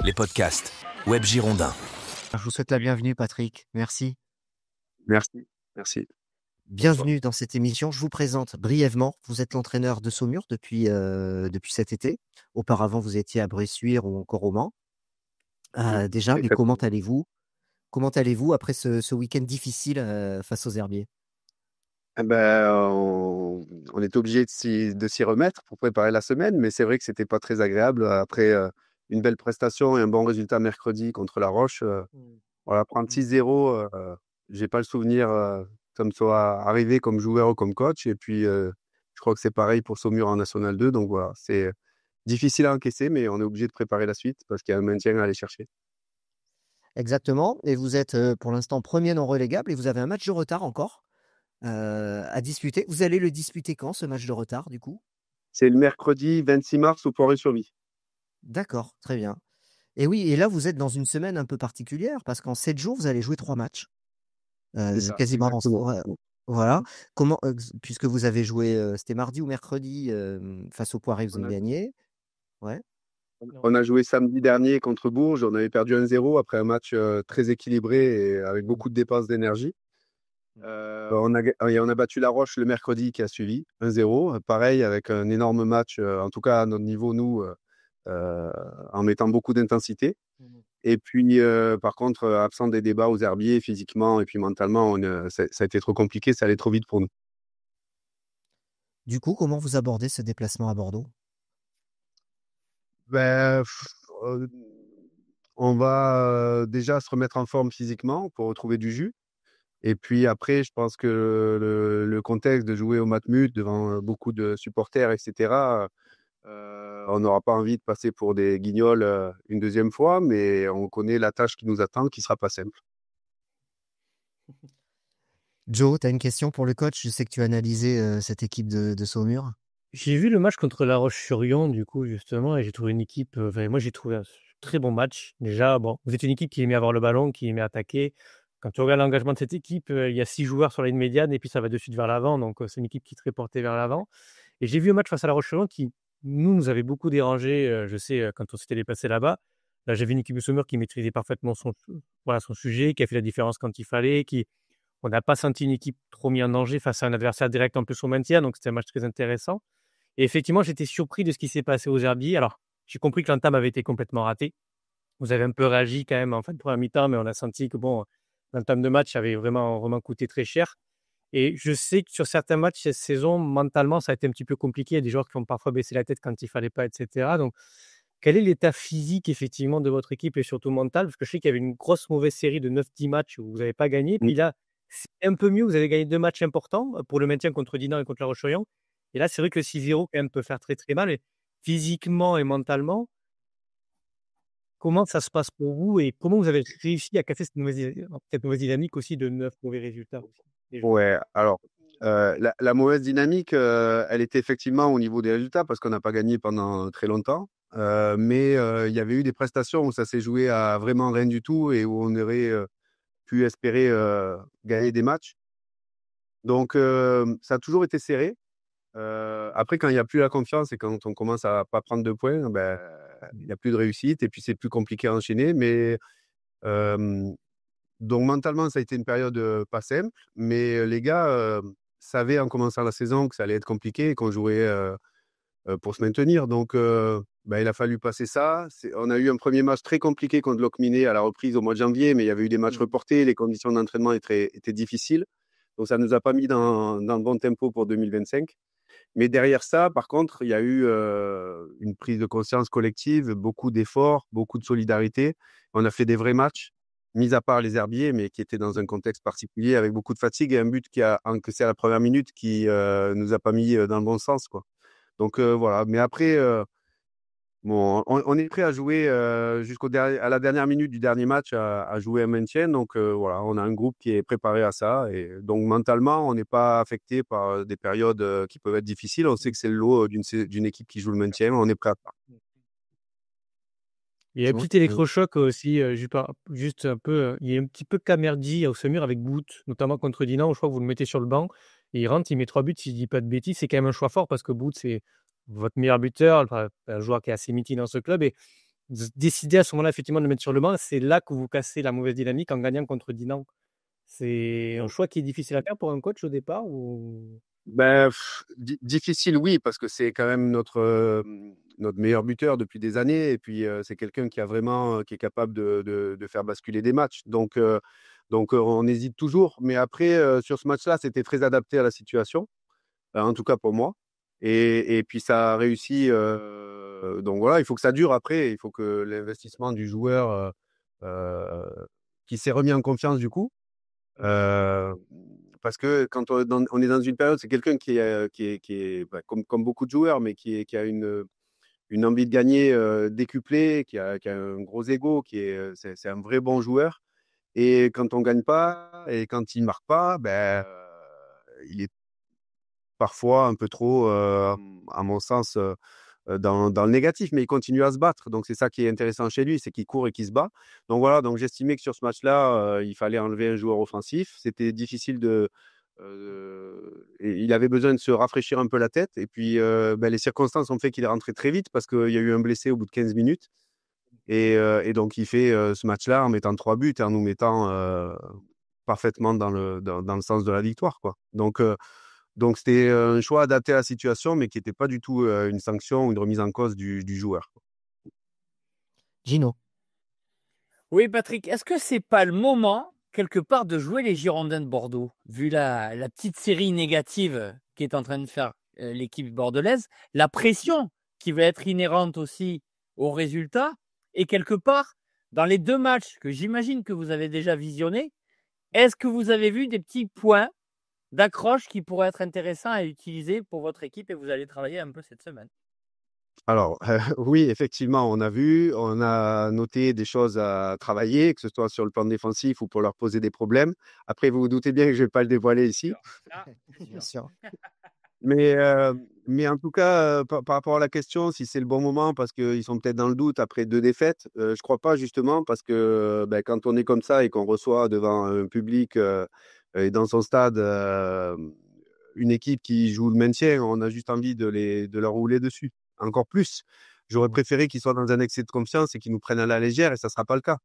les podcasts Web Girondins. Je vous souhaite la bienvenue, Patrick. Merci. Merci. Bienvenue dans cette émission. Je vous présente brièvement. Vous êtes l'entraîneur de Saumur depuis cet été. Auparavant, vous étiez à Bressuire ou encore au Mans. Déjà, mais comment allez-vous? Comment allez-vous après ce week-end difficile face aux Herbiers? On est obligé de s'y remettre pour préparer la semaine, mais c'est vrai que c'était pas très agréable après une belle prestation et un bon résultat mercredi contre La Roche. Voilà, prendre 6-0, j'ai pas le souvenir que ça me soit arrivé comme joueur ou comme coach. Et puis, je crois que c'est pareil pour Saumur en National 2. Donc voilà, c'est difficile à encaisser, mais on est obligé de préparer la suite parce qu'il y a un maintien à aller chercher. Exactement. Et vous êtes pour l'instant premier non relégable et vous avez un match de retard encore à disputer. Vous allez le disputer quand, ce match de retard, du coup? C'est le mercredi 26 mars au Port-et-Survie. D'accord, très bien. Et oui, et là, vous êtes dans une semaine un peu particulière parce qu'en 7 jours, vous allez jouer 3 matchs. C'est ça, Quasiment exactement. voilà. Comment, puisque vous avez joué, c'était mardi ou mercredi face au Poiré, vous On avez a, gagné. Ouais. on a joué samedi dernier contre Bourges. On avait perdu 1-0 après un match très équilibré et avec beaucoup de dépenses d'énergie. On a battu La Roche le mercredi qui a suivi, 1-0. Pareil, avec un énorme match, en tout cas à notre niveau, nous, en mettant beaucoup d'intensité. Et puis, par contre, absent des débats aux herbiers, physiquement et puis mentalement, ça a été trop compliqué, ça allait trop vite pour nous. Du coup, comment vous abordez ce déplacement à Bordeaux? Ben, euh, on va déjà se remettre en forme physiquement pour retrouver du jus. Et puis après, je pense que le contexte de jouer au Matmut devant beaucoup de supporters, etc., on n'aura pas envie de passer pour des guignols une deuxième fois, mais on connaît la tâche qui nous attend, qui sera pas simple. Joe, tu as une question pour le coach? Je sais que tu as analysé cette équipe de Saumur. J'ai vu le match contre La Roche-sur-Yon, du coup, justement, et j'ai trouvé une équipe. Moi, j'ai trouvé un très bon match. Déjà, bon, vous êtes une équipe qui aimait avoir le ballon, qui aimait attaquer. Quand tu regardes l'engagement de cette équipe, il y a 6 joueurs sur la ligne médiane et puis ça va de suite vers l'avant. Donc, c'est une équipe qui est très portée vers l'avant. Et j'ai vu un match face à La Roche-sur-Yon qui, nous avait beaucoup dérangé. Je sais, quand on s'était déplacé là-bas. Là, j'avais une équipe de Saumur qui maîtrisait parfaitement son sujet, qui a fait la différence quand il fallait, on n'a pas senti une équipe trop mise en danger face à un adversaire direct en plus au maintien. Donc, c'était un match très intéressant. Et effectivement, j'étais surpris de ce qui s'est passé aux Herbiers. Alors, j'ai compris que l'entame avait été complètement ratée. Vous avez un peu réagi quand même en fin de première mi-temps, mais on a senti que l'entame de match avait vraiment, vraiment coûté très cher. Et je sais que sur certains matchs cette saison, mentalement, ça a été un petit peu compliqué. Il y a des joueurs qui ont parfois baissé la tête quand il fallait pas, etc. Donc, quel est l'état physique effectivement de votre équipe et surtout mental? Parce que je sais qu'il y avait une grosse mauvaise série de 9-10 matchs où vous n'avez pas gagné. Puis là, c'est un peu mieux. Vous avez gagné 2 matchs importants pour le maintien contre Dinan et contre La Roche-sur-Yon. Et là, c'est vrai que le 6-0 quand même peut faire très, très mal. Et physiquement et mentalement, comment ça se passe pour vous et comment vous avez réussi à casser cette mauvaise dynamique aussi de 9 mauvais résultats aussi, déjà? Ouais, alors, la mauvaise dynamique, elle était effectivement au niveau des résultats parce qu'on n'a pas gagné pendant très longtemps. Mais il y avait eu des prestations où ça s'est joué à vraiment rien du tout et où on aurait pu espérer gagner des matchs. Donc, ça a toujours été serré. Après, quand il n'y a plus la confiance et quand on commence à pas prendre de points, ben, il n'y a plus de réussite et puis c'est plus compliqué à enchaîner. Mais donc mentalement, ça a été une période pas simple. Mais les gars savaient en commençant la saison que ça allait être compliqué et qu'on jouait pour se maintenir. Donc, ben, il a fallu passer ça. On a eu un premier match très compliqué contre Locminé à la reprise au mois de janvier, mais il y avait eu des matchs reportés. Les conditions d'entraînement étaient difficiles. Donc, ça ne nous a pas mis dans le bon tempo pour 2025. Mais derrière ça, par contre, il y a eu une prise de conscience collective, beaucoup d'efforts, beaucoup de solidarité. On a fait des vrais matchs, mis à part les Herbiers, mais qui étaient dans un contexte particulier, avec beaucoup de fatigue et un but qui a encaissé à la première minute qui nous a pas mis dans le bon sens, quoi. Donc voilà. Mais après, bon, on est prêt à jouer à la dernière minute du dernier match, à jouer un maintien. Donc voilà, on a un groupe qui est préparé à ça. Et donc mentalement, on n'est pas affecté par des périodes qui peuvent être difficiles. On sait que c'est le lot d'une équipe qui joue le maintien. On est prêt à ça. Il y a un petit électrochoc aussi, juste un peu, il y a un petit peu Camerdi au Saumur avec Bout, notamment contre Dinan. Je crois que vous le mettez sur le banc et il rentre, il met 3 buts, si je dis pas de bêtises. C'est quand même un choix fort parce que Bout, c'est votre meilleur buteur, enfin, un joueur qui est assez mythique dans ce club. Et décidez à ce moment-là effectivement de le mettre sur le banc, c'est là que vous cassez la mauvaise dynamique en gagnant contre Dinan. C'est un choix qui est difficile à faire pour un coach au départ ou... Ben, difficile, oui, parce que c'est quand même notre meilleur buteur depuis des années. Et puis, c'est quelqu'un qui est capable de faire basculer des matchs. Donc, on hésite toujours. Mais après, sur ce match-là, c'était très adapté à la situation, en tout cas pour moi. Et puis, ça a réussi. Donc, voilà, il faut que ça dure après. Il faut que l'investissement du joueur qui s'est remis en confiance, du coup, parce que quand on est dans une période, c'est quelqu'un qui est comme beaucoup de joueurs, mais qui a une envie de gagner décuplée, qui a un gros ego, c'est un vrai bon joueur. Et quand on gagne pas et quand il marque pas, il est parfois un peu trop, à mon sens, dans le négatif, mais il continue à se battre. Donc, c'est ça qui est intéressant chez lui, c'est qu'il court et qu'il se bat. Donc, voilà, donc j'estimais que sur ce match-là, il fallait enlever un joueur offensif. C'était difficile et il avait besoin de se rafraîchir un peu la tête. Et puis, les circonstances ont fait qu'il est rentré très vite parce qu'il y a eu un blessé au bout de 15 minutes. Et donc, il fait ce match-là en mettant 3 buts et en nous mettant parfaitement dans le sens de la victoire, quoi. Donc, c'était un choix adapté à la situation, mais qui n'était pas du tout une sanction ou une remise en cause du joueur. Gino. Oui, Patrick, est-ce que c'est pas le moment, quelque part, de jouer les Girondins de Bordeaux, vu la petite série négative qu'est en train de faire l'équipe bordelaise, la pression qui va être inhérente aussi aux résultats, et quelque part, dans les 2 matchs que j'imagine que vous avez déjà visionnés, est-ce que vous avez vu des petits points d'accroche qui pourraient être intéressants à utiliser pour votre équipe et vous allez travailler un peu cette semaine? Alors, oui, effectivement, on a noté des choses à travailler, que ce soit sur le plan défensif ou pour leur poser des problèmes. Après, vous vous doutez bien que je ne vais pas le dévoiler ici. Bien sûr. Mais en tout cas, par rapport à la question, si c'est le bon moment, parce qu'ils sont peut-être dans le doute après 2 défaites, je ne crois pas justement, parce que quand on est comme ça et qu'on reçoit devant un public et dans son stade une équipe qui joue le maintien, on a juste envie de leur rouler dessus. Encore plus. J'aurais préféré qu'ils soient dans un excès de confiance et qu'ils nous prennent à la légère, et ça ne sera pas le cas.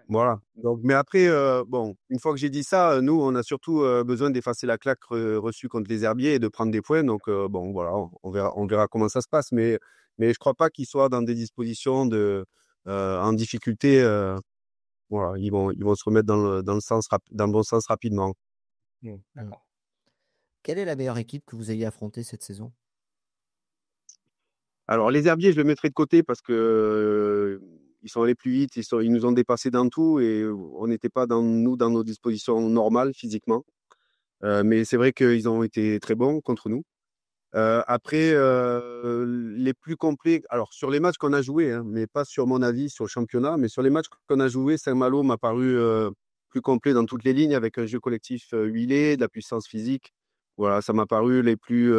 Voilà. Donc, mais après, une fois que j'ai dit ça, nous, on a surtout besoin d'effacer la claque reçue contre les Herbiers et de prendre des points. Donc, voilà, on verra comment ça se passe. Mais je ne crois pas qu'ils soient dans des dispositions en difficulté. Voilà, ils vont se remettre dans le bon sens rapidement. D'accord. Quelle est la meilleure équipe que vous ayez affrontée cette saison? Alors, les Herbiers, je le mettrai de côté parce que ils sont allés plus vite, ils nous ont dépassés dans tout et on n'était pas dans nos dispositions normales physiquement. Mais c'est vrai qu'ils ont été très bons contre nous. Après, les plus complets, alors sur les matchs qu'on a joués, hein, mais pas sur mon avis sur le championnat, mais sur les matchs qu'on a joués, Saint-Malo m'a paru plus complet dans toutes les lignes, avec un jeu collectif huilé, de la puissance physique. Voilà, ça m'a paru les plus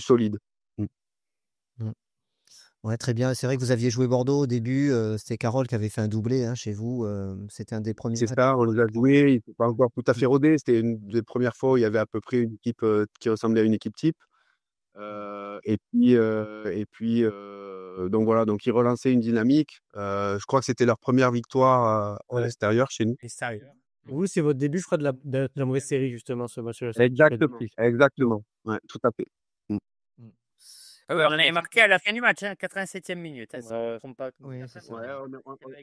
solides. Ouais, très bien. C'est vrai que vous aviez joué Bordeaux au début. C'était Carole qui avait fait un doublé chez vous. C'était un des premiers C'est matchs. ça, on les a joués, ils n'étaient pas encore tout à fait rodés. C'était une des premières fois où il y avait à peu près une équipe qui ressemblait à une équipe type. Et puis, donc voilà, donc ils relançaient une dynamique. Je crois que c'était leur première victoire à l'extérieur chez nous. Vous, c'est votre début, je crois, de la mauvaise série, justement, ce match-là. Exactement. Ouais, tout à fait. On avait marqué à la fin du match, 87e minute. Oui, c'est ça. Ouais,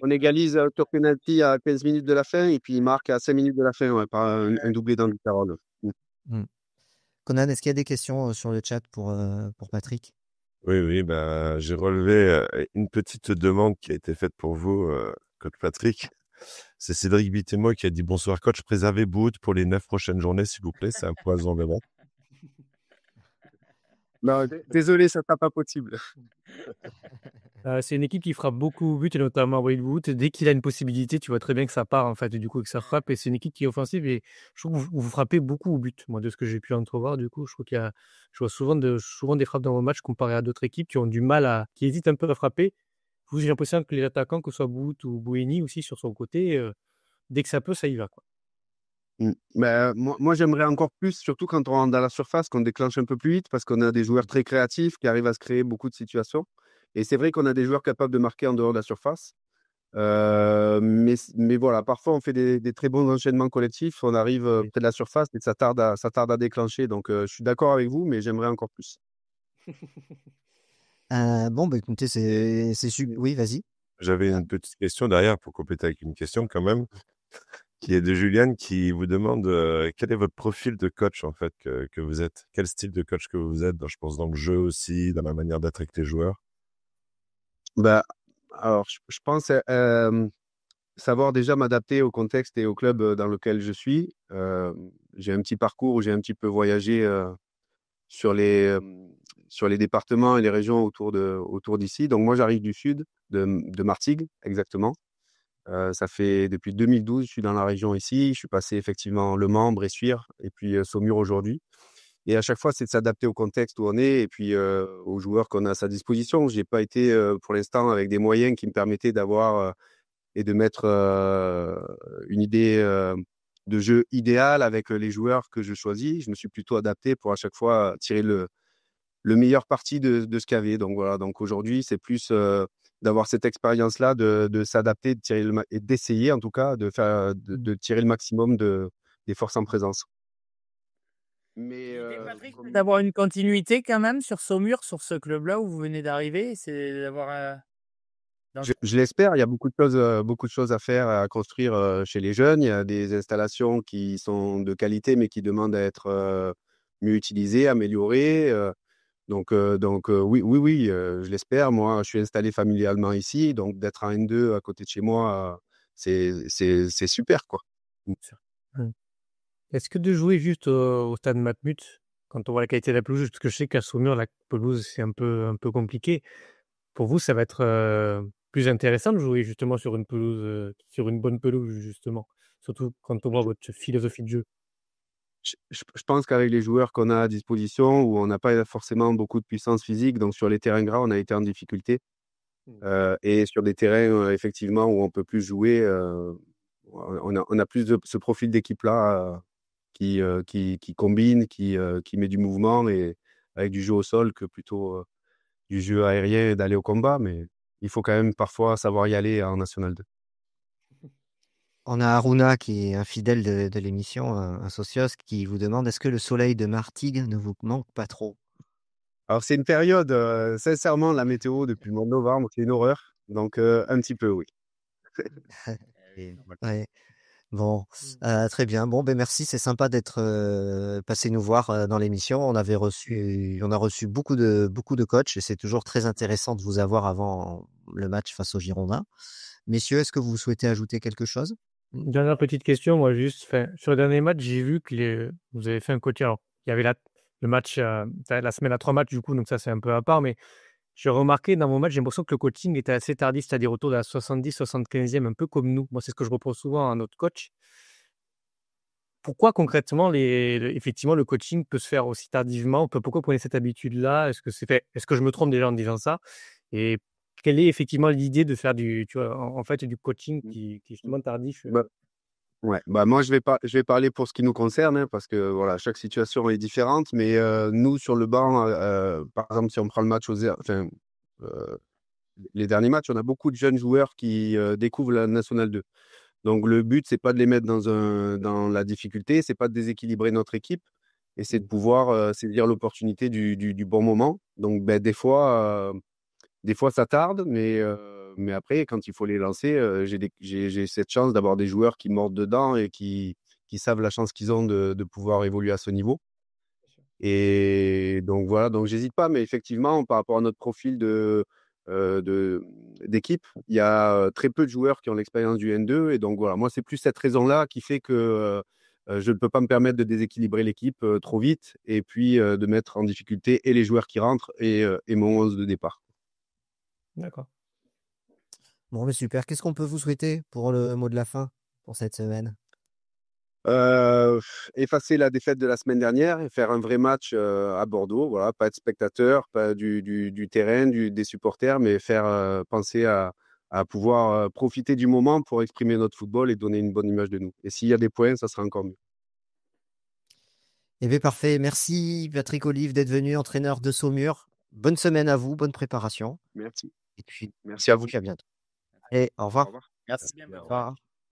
on égalise sur penalty à 15 minutes de la fin et puis il marque à 5 minutes de la fin par un doublé d'Andy Carroll. Conan, est-ce qu'il y a des questions sur le chat pour Patrick? Oui, j'ai relevé une petite demande qui a été faite pour vous, coach Patrick. C'est Cédric Bitemo qui a dit « Bonsoir coach, préservez Bout pour les 9 prochaines journées, s'il vous plaît. » C'est un poison vraiment. Non, désolé, ça sera pas possible. C'est une équipe qui frappe beaucoup au but, et notamment Wade Wood. Dès qu'il a une possibilité, tu vois très bien que ça part, en fait, et du coup, que ça frappe. Et c'est une équipe qui est offensive. Et je trouve que vous frappez beaucoup au but. Moi, de ce que j'ai pu entrevoir, du coup, je trouve je vois souvent des frappes dans vos matchs comparé à d'autres équipes qui ont du mal qui hésitent un peu à frapper. Vous, j'ai l'impression que les attaquants, que ce soit Bout ou Boueni aussi sur son côté, dès que ça peut, ça y va, quoi. Moi, j'aimerais encore plus, surtout quand on rentre dans la surface, qu'on déclenche un peu plus vite parce qu'on a des joueurs très créatifs qui arrivent à se créer beaucoup de situations. Et c'est vrai qu'on a des joueurs capables de marquer en dehors de la surface. Mais voilà, parfois on fait des très bons enchaînements collectifs. On arrive près de la surface et ça tarde à déclencher. Donc, je suis d'accord avec vous, mais j'aimerais encore plus. Bon, bah, écoutez, oui, vas-y. J'avais une petite question derrière pour compléter avec une question quand même, qui est de Juliane qui vous demande quel est votre profil de coach en fait que vous êtes? Quel style de coach que vous êtes, je pense dans le jeu aussi, dans la manière d'être avec les joueurs? Bah, alors, je pense savoir déjà m'adapter au contexte et au club dans lequel je suis. J'ai un petit parcours où j'ai un petit peu voyagé sur sur les départements et les régions autour d'ici. Donc moi, j'arrive du sud, de Martigues, exactement. Ça fait depuis 2012, je suis dans la région ici. Je suis passé effectivement Le Mans, Bressuire et puis Saumur aujourd'hui. Et à chaque fois, c'est de s'adapter au contexte où on est et puis aux joueurs qu'on a à sa disposition. Je n'ai pas été pour l'instant avec des moyens qui me permettaient d'avoir et de mettre une idée de jeu idéale avec les joueurs que je choisis. Je me suis plutôt adapté pour à chaque fois tirer le meilleur parti de ce qu'il y avait. Donc voilà, donc aujourd'hui, c'est plus d'avoir cette expérience-là, de s'adapter, et d'essayer en tout cas de tirer le maximum des forces en présence. Mais Patrick, d'avoir une continuité quand même sur Saumur, sur ce club-là où vous venez d'arriver, c'est d'avoir je l'espère. Il y a beaucoup de choses à faire, à construire chez les jeunes. Il y a des installations qui sont de qualité, mais qui demandent à être mieux utilisées, améliorées. Oui, je l'espère. Moi, je suis installé familialement ici, donc d'être en N2 à côté de chez moi, c'est super, quoi. Mmh. Est-ce que de jouer juste au stade Matmut, quand on voit la qualité de la pelouse, parce que je sais qu'à Saumur, la pelouse, c'est un peu compliqué. Pour vous, ça va être plus intéressant de jouer justement sur une pelouse, sur une bonne pelouse, justement, surtout quand on voit votre philosophie de jeu. Je pense qu'avec les joueurs qu'on a à disposition, où on n'a pas forcément beaucoup de puissance physique, donc sur les terrains gras, on a été en difficulté. Et sur des terrains, effectivement, où on peut plus jouer, on a plus ce profil d'équipe-là qui combine, qui met du mouvement et avec du jeu au sol que plutôt du jeu aérien et d'aller au combat. Mais il faut quand même parfois savoir y aller en National 2. On a Aruna qui est un fidèle de l'émission, un socios, qui vous demande est-ce que le soleil de Martigues ne vous manque pas trop? Alors, c'est une période, sincèrement, la météo depuis le mois de novembre, c'est une horreur. Donc, un petit peu, oui. Ouais. Bon, très bien. Bon, ben merci, c'est sympa d'être passé nous voir dans l'émission. On a reçu beaucoup de coachs et c'est toujours très intéressant de vous avoir avant le match face aux Girondins. Messieurs, est-ce que vous souhaitez ajouter quelque chose? Une dernière petite question, moi juste, sur le dernier match, j'ai vu que vous avez fait un coaching. Alors, il y avait le match, la semaine à 3 matchs du coup, donc ça c'est un peu à part, mais j'ai remarqué dans mon match, j'ai l'impression que le coaching était assez tardif, c'est-à-dire autour de la 70-75e, un peu comme nous. Moi, c'est ce que je reproche souvent à notre coach. Pourquoi concrètement, effectivement, le coaching peut se faire aussi tardivement? Pourquoi vous prenez cette habitude-là? Est-ce que je me trompe déjà en disant ça? Et quelle est effectivement l'idée de faire tu vois, en fait, du coaching qui est justement tardif? Bah, ouais, moi, je vais parler pour ce qui nous concerne, hein, parce que voilà, chaque situation est différente. Mais nous, sur le banc, par exemple, si on prend le match les derniers matchs, on a beaucoup de jeunes joueurs qui découvrent la National 2. Donc, le but, c'est pas de les mettre dans la difficulté, c'est pas de déséquilibrer notre équipe, et c'est de pouvoir saisir l'opportunité du bon moment. Donc, des fois, ça tarde, mais après, quand il faut les lancer, j'ai cette chance d'avoir des joueurs qui mordent dedans et qui savent la chance qu'ils ont de pouvoir évoluer à ce niveau. Et donc voilà, donc j'hésite pas, mais effectivement, par rapport à notre profil d'équipe, il y a très peu de joueurs qui ont l'expérience du N2. Et donc voilà, moi, c'est plus cette raison-là qui fait que je ne peux pas me permettre de déséquilibrer l'équipe trop vite et puis de mettre en difficulté et les joueurs qui rentrent et mon 11 de départ. D'accord. Bon, mais super. Qu'est-ce qu'on peut vous souhaiter pour le mot de la fin pour cette semaine? Effacer la défaite de la semaine dernière et faire un vrai match à Bordeaux. Voilà, pas être spectateur, pas du terrain, des supporters, mais faire penser à pouvoir profiter du moment pour exprimer notre football et donner une bonne image de nous. Et s'il y a des points, ça sera encore mieux. Eh bien, parfait. Merci, Patrick Olive, d'être venu, entraîneur de Saumur. Bonne semaine à vous, bonne préparation. Merci. Et puis, Merci à vous. à bientôt. Et au revoir. Au revoir. Merci bien. Au revoir.